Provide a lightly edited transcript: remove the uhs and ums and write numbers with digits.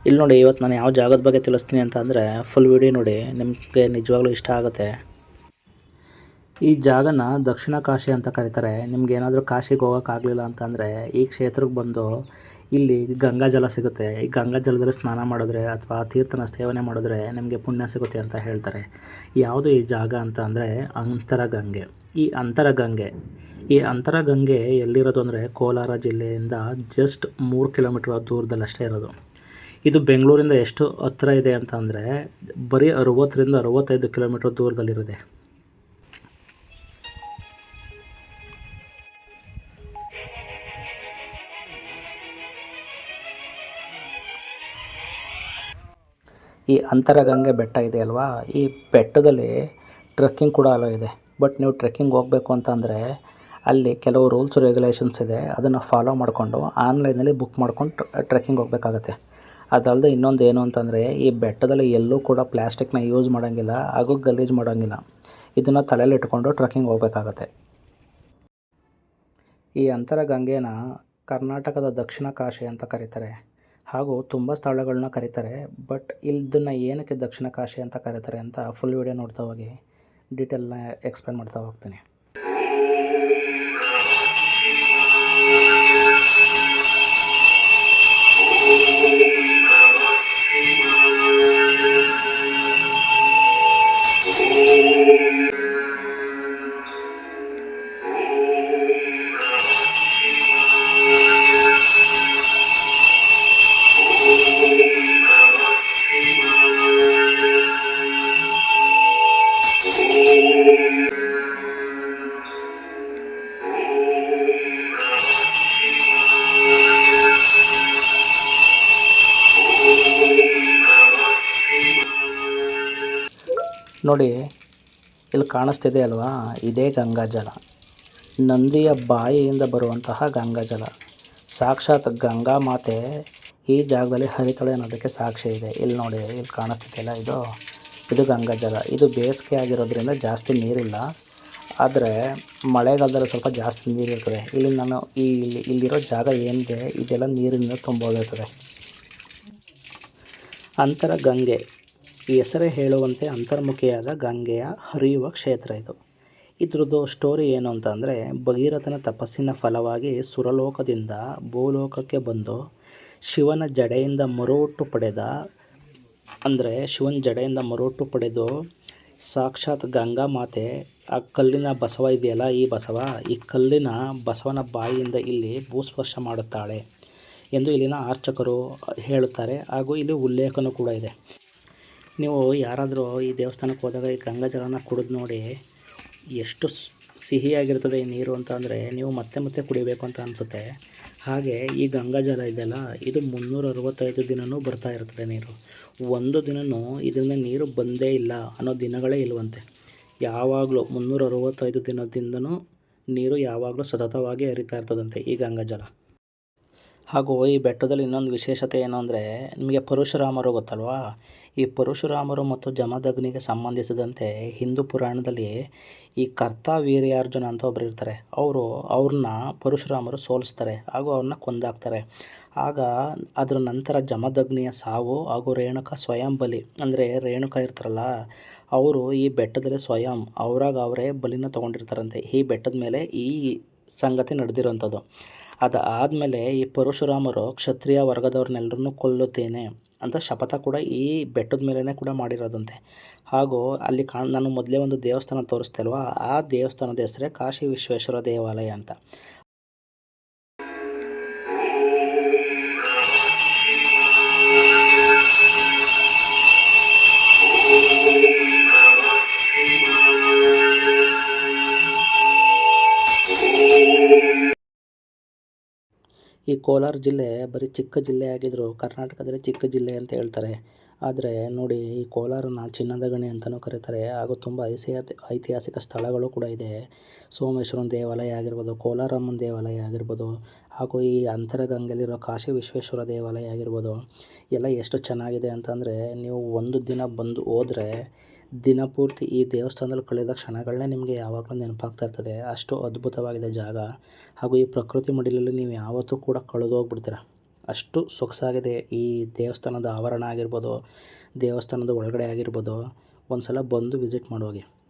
ಇಲ್ಲಿ ನೋಡಿ, ಇವತ್ತು ನಾನು ಯಾವ ಜಾಗದ ಬಗ್ಗೆ ತಿಳಿಸ್ತೀನಿ ಅಂತ ಅಂದರೆ ಫುಲ್ ವಿಡಿಯೋ ನೋಡಿ, ನಿಮಗೆ ನಿಜವಾಗ್ಲೂ ಇಷ್ಟ ಆಗುತ್ತೆ. ಈ ಜಾಗನ ದಕ್ಷಿಣ ಕಾಶಿ ಅಂತ ಕರೀತಾರೆ. ನಿಮ್ಗೆ ಏನಾದರೂ ಕಾಶಿಗೆ ಹೋಗೋಕ್ಕಾಗಲಿಲ್ಲ ಅಂತಂದರೆ ಈ ಕ್ಷೇತ್ರಕ್ಕೆ ಬಂದು ಇಲ್ಲಿ ಗಂಗಾ ಜಲ ಸಿಗುತ್ತೆ. ಈ ಗಂಗಾ ಜಲದಲ್ಲಿ ಸ್ನಾನ ಮಾಡಿದ್ರೆ ಅಥವಾ ತೀರ್ಥನ ಸೇವನೆ ಮಾಡಿದ್ರೆ ನಿಮಗೆ ಪುಣ್ಯ ಸಿಗುತ್ತೆ ಅಂತ ಹೇಳ್ತಾರೆ. ಯಾವುದು ಈ ಜಾಗ ಅಂತ ಅಂದರೆ ಅಂತರಗಂಗೆ. ಈ ಅಂತರಗಂಗೆ ಎಲ್ಲಿರೋದು ಅಂದರೆ ಕೋಲಾರ ಜಿಲ್ಲೆಯಿಂದ ಜಸ್ಟ್ 3 ಕಿಲೋಮೀಟರ್ ದೂರದಲ್ಲಷ್ಟೇ ಇರೋದು. ಇದು ಬೆಂಗಳೂರಿಂದ ಎಷ್ಟು ಹತ್ತಿರ ಇದೆ ಅಂತ ಅಂದರೆ ಬರೀ 60ರಿಂದ 65 ಕಿಲೋಮೀಟರ್ ದೂರದಲ್ಲಿರುತ್ತೆ. ಈ ಅಂತರಗಂಗೆ ಬೆಟ್ಟ ಇದೆ ಅಲ್ವಾ, ಈ ಬೆಟ್ಟದಲ್ಲಿ ಟ್ರೆಕ್ಕಿಂಗ್ ಕೂಡ ಅಲೋ ಇದೆ. ಬಟ್ ನೀವು ಟ್ರೆಕ್ಕಿಂಗ್ ಹೋಗಬೇಕು ಅಂತಂದರೆ ಅಲ್ಲಿ ಕೆಲವು ರೂಲ್ಸ್ ರೆಗ್ಯುಲೇಷನ್ಸ್ ಇದೆ. ಅದನ್ನು ಫಾಲೋ ಮಾಡಿಕೊಂಡು ಆನ್ಲೈನಲ್ಲಿ ಬುಕ್ ಮಾಡ್ಕೊಂಡು ಟ್ರೆಕ್ಕಿಂಗ್ ಹೋಗಬೇಕಾಗತ್ತೆ. ಅದಲ್ಲದೆ ಇನ್ನೊಂದು ಏನು ಅಂತಂದರೆ ಈ ಬೆಟ್ಟದಲ್ಲಿ ಎಲ್ಲೂ ಕೂಡ ಪ್ಲ್ಯಾಸ್ಟಿಕ್ನ ಯೂಸ್ ಮಾಡೋಂಗಿಲ್ಲ ಹಾಗೂ ಗಲೀಜು ಮಾಡೋಂಗಿಲ್ಲ. ಇದನ್ನು ತಲೆಯಲ್ಲಿ ಇಟ್ಕೊಂಡು ಟ್ರೆಕ್ಕಿಂಗ್ ಹೋಗಬೇಕಾಗತ್ತೆ. ಈ ಅಂತರಗಂಗೆನ ಕರ್ನಾಟಕದ ದಕ್ಷಿಣ ಕಾಶಿ ಅಂತ ಕರೀತಾರೆ ಹಾಗೂ ತುಂಬ ಸ್ಥಳಗಳನ್ನ ಕರೀತಾರೆ. ಬಟ್ ಇದನ್ನು ಏನಕ್ಕೆ ದಕ್ಷಿಣ ಕಾಶಿ ಅಂತ ಕರೀತಾರೆ ಅಂತ ಫುಲ್ ವಿಡಿಯೋ ನೋಡ್ತಾ ಹೋಗಿ ಡೀಟೇಲ್ನ ಎಕ್ಸ್ಪ್ಲೇನ್ ಮಾಡ್ತಾ ಹೋಗ್ತೀನಿ. ನೋಡಿ, ಇಲ್ಲಿ ಕಾಣಿಸ್ತಿದೆ ಅಲ್ವಾ, ಇದೇ ಗಂಗಾಜಲ. ನಂದಿಯ ಬಾಯಿಯಿಂದ ಬರುವಂತಹ ಗಂಗಾಜಲ. ಸಾಕ್ಷಾತ್ ಗಂಗಾ ಮಾತೆ ಈ ಜಾಗದಲ್ಲಿ ಹರಿತಾಳೆ ಅನ್ನೋದಕ್ಕೆ ಸಾಕ್ಷಿ ಇದೆ. ಇಲ್ಲಿ ನೋಡಿ, ಇಲ್ಲಿ ಕಾಣಿಸ್ತಿದೆಯಲ್ಲ, ಇದು ಗಂಗಾಜಲ. ಇದು ಬೇಸಿಗೆ ಆಗಿರೋದ್ರಿಂದ ಜಾಸ್ತಿ ನೀರಿಲ್ಲ, ಆದರೆ ಮಳೆಗಾಲದಲ್ಲಿ ಸ್ವಲ್ಪ ಜಾಸ್ತಿ ನೀರಿರ್ತದೆ. ಇಲ್ಲಿರೋ ಜಾಗ ಏನಿದೆ ಇದೆಲ್ಲ ನೀರಿನಿಂದ ತುಂಬೋಗಿರ್ತದೆ. ಅಂತರಗಂಗೆ ಈ ಹೆಸರೇ ಹೇಳುವಂತೆ ಅಂತರ್ಮುಖಿಯಾದ ಗಂಗೆಯ ಹರಿಯುವ ಕ್ಷೇತ್ರ ಇದು. ಇದ್ರದ್ದು ಸ್ಟೋರಿ ಏನು ಅಂತ ಅಂದರೆ, ಭಗೀರಥನ ತಪಸ್ಸಿನ ಫಲವಾಗಿ ಸುರಲೋಕದಿಂದ ಭೂಲೋಕಕ್ಕೆ ಬಂದು ಶಿವನ ಜಡೆಯಿಂದ ಮರುಹುಟ್ಟು ಪಡೆದು ಸಾಕ್ಷಾತ್ ಗಂಗಾ ಮಾತೆ ಆ ಕಲ್ಲಿನ ಬಸವ ಇದೆಯಲ್ಲ, ಈ ಕಲ್ಲಿನ ಬಸವನ ಬಾಯಿಯಿಂದ ಇಲ್ಲಿ ಭೂಸ್ಪರ್ಶ ಮಾಡುತ್ತಾಳೆ ಎಂದು ಇಲ್ಲಿನ ಅರ್ಚಕರು ಹೇಳುತ್ತಾರೆ. ಹಾಗೂ ಇಲ್ಲಿ ಉಲ್ಲೇಖನೂ ಕೂಡ ಇದೆ. ನೀವು ಯಾರಾದರೂ ಈ ದೇವಸ್ಥಾನಕ್ಕೆ ಹೋದಾಗ ಈ ಗಂಗಾ ಜಲನ ಕುಡಿದು ನೋಡಿ, ಎಷ್ಟು ಸಿಹಿಯಾಗಿರ್ತದೆ ಈ ನೀರು ಅಂತ ಅಂದರೆ ನೀವು ಮತ್ತೆ ಮತ್ತೆ ಕುಡಿಬೇಕು ಅಂತ ಅನಿಸುತ್ತೆ. ಹಾಗೆ ಈ ಗಂಗಾ ಜಲ ಇದೆಯಲ್ಲ, ಇದು 365 ದಿನವೂ ಬರ್ತಾ ಇರ್ತದೆ ನೀರು. ಒಂದು ದಿನವೂ ಇದರಿಂದ ನೀರು ಬಂದೇ ಇಲ್ಲ ಅನ್ನೋ ದಿನಗಳೇ ಇಲ್ವಂತೆ. ಯಾವಾಗಲೂ 365 ದಿನದಿಂದನೂ ನೀರು ಯಾವಾಗಲೂ ಸತತವಾಗಿ ಹರಿತಾ ಇರ್ತದಂತೆ ಈ ಗಂಗಾ ಜಲ. ಹಾಗೂ ಈ ಬೆಟ್ಟದಲ್ಲಿ ಇನ್ನೊಂದು ವಿಶೇಷತೆ ಏನು ಅಂದರೆ, ನಿಮಗೆ ಪರಶುರಾಮರು ಗೊತ್ತಲ್ವಾ? ಈ ಪರಶುರಾಮರು ಮತ್ತು ಜಮದಗ್ನಿಗೆ ಸಂಬಂಧಿಸಿದಂತೆ ಹಿಂದೂ ಪುರಾಣದಲ್ಲಿ ಈ ಕರ್ತವೀರ್ಯಾರ್ಜುನ ಅಂತ ಒಬ್ಬರು ಇರ್ತಾರೆ. ಅವ್ರನ್ನ ಪರಶುರಾಮರು ಸೋಲಿಸ್ತಾರೆ ಹಾಗೂ ಅವ್ರನ್ನ ಕೊಂದಾಕ್ತಾರೆ. ಆಗ ಅದರ ನಂತರ ಜಮದಗ್ನಿಯ ಸಾವು ಹಾಗೂ ರೇಣುಕಾ ಸ್ವಯಂ ಬಲಿ, ಅಂದರೆ ರೇಣುಕಾ ಇರ್ತಾರಲ್ಲ, ಅವರು ಈ ಬೆಟ್ಟದಲ್ಲಿ ಸ್ವಯಂ ಅವರೇ ಬಲಿನ ತೊಗೊಂಡಿರ್ತಾರಂತೆ. ಈ ಬೆಟ್ಟದ ಮೇಲೆ ಈ ಸಂಗತಿ ನಡೆದಿರೋಂಥದ್ದು. ಅದಾದಮೇಲೆ ಈ ಪರಶುರಾಮರು ಕ್ಷತ್ರಿಯ ವರ್ಗದವ್ರನ್ನೆಲ್ಲರನ್ನೂ ಕೊಲ್ಲುತ್ತೇನೆ ಅಂತ ಶಪಥ ಕೂಡ ಈ ಬೆಟ್ಟದ ಮೇಲೇ ಕೂಡ ಮಾಡಿರೋದಂತೆ. ಹಾಗೂ ಅಲ್ಲಿ ನಾನು ಮೊದಲೇ ಒಂದು ದೇವಸ್ಥಾನ ತೋರಿಸ್ದೆ ಅಲ್ವಾ, ಆ ದೇವಸ್ಥಾನದ ಹೆಸರೇ ಕಾಶಿ ವಿಶ್ವೇಶ್ವರ ದೇವಾಲಯ ಅಂತ. ಈ ಕೋಲಾರ ಜಿಲ್ಲೆ ಬರೀ ಚಿಕ್ಕ ಜಿಲ್ಲೆ ಆಗಿದ್ದರೂ ಕರ್ನಾಟಕದಲ್ಲಿ ಚಿಕ್ಕ ಜಿಲ್ಲೆ ಅಂತ ಹೇಳ್ತಾರೆ. ಆದರೆ ನೋಡಿ, ಈ ಕೋಲಾರನ ಚಿನ್ನದ ಗಣಿ ಅಂತಲೂ ಕರೀತಾರೆ. ಹಾಗೂ ತುಂಬ ಐತಿಹಾಸಿಕ ಸ್ಥಳಗಳು ಕೂಡ ಇದೆ. ಸೋಮೇಶ್ವರನ ದೇವಾಲಯ ಆಗಿರ್ಬೋದು, ಕೋಲಾರಮ್ಮನ ದೇವಾಲಯ ಆಗಿರ್ಬೋದು, ಹಾಗೂ ಈ ಅಂತರಗಂಗೆಯಲ್ಲಿರೋ ಕಾಶಿ ವಿಶ್ವೇಶ್ವರ ದೇವಾಲಯ ಆಗಿರ್ಬೋದು, ಎಲ್ಲ ಎಷ್ಟು ಚೆನ್ನಾಗಿದೆ ಅಂತಂದರೆ ನೀವು ಒಂದು ದಿನ ಬಂದು ಹೋದರೆ ದಿನಪೂರ್ತಿ ಈ ದೇವಸ್ಥಾನದಲ್ಲಿ ಕಳೆದ ಕ್ಷಣಗಳನ್ನೇ ನಿಮಗೆ ಯಾವಾಗಲೂ ನೆನಪಾಗ್ತಾ ಇರ್ತದೆ. ಅಷ್ಟು ಅದ್ಭುತವಾಗಿದೆ ಜಾಗ. ಹಾಗೂ ಈ ಪ್ರಕೃತಿ ಮಡಿಲಲ್ಲಿ ನೀವು ಯಾವತ್ತೂ ಕೂಡ ಕಳೆದೋಗ್ಬಿಡ್ತೀರ. ಅಷ್ಟು ಸೊಗಸಾಗಿದೆ ಈ ದೇವಸ್ಥಾನದ ಆವರಣ ಆಗಿರ್ಬೋದು, ದೇವಸ್ಥಾನದ ಒಳಗಡೆ ಆಗಿರ್ಬೋದು. ಒಂದು ಸಲ ಬಂದು ವಿಸಿಟ್ ಮಾಡೋಗಿ.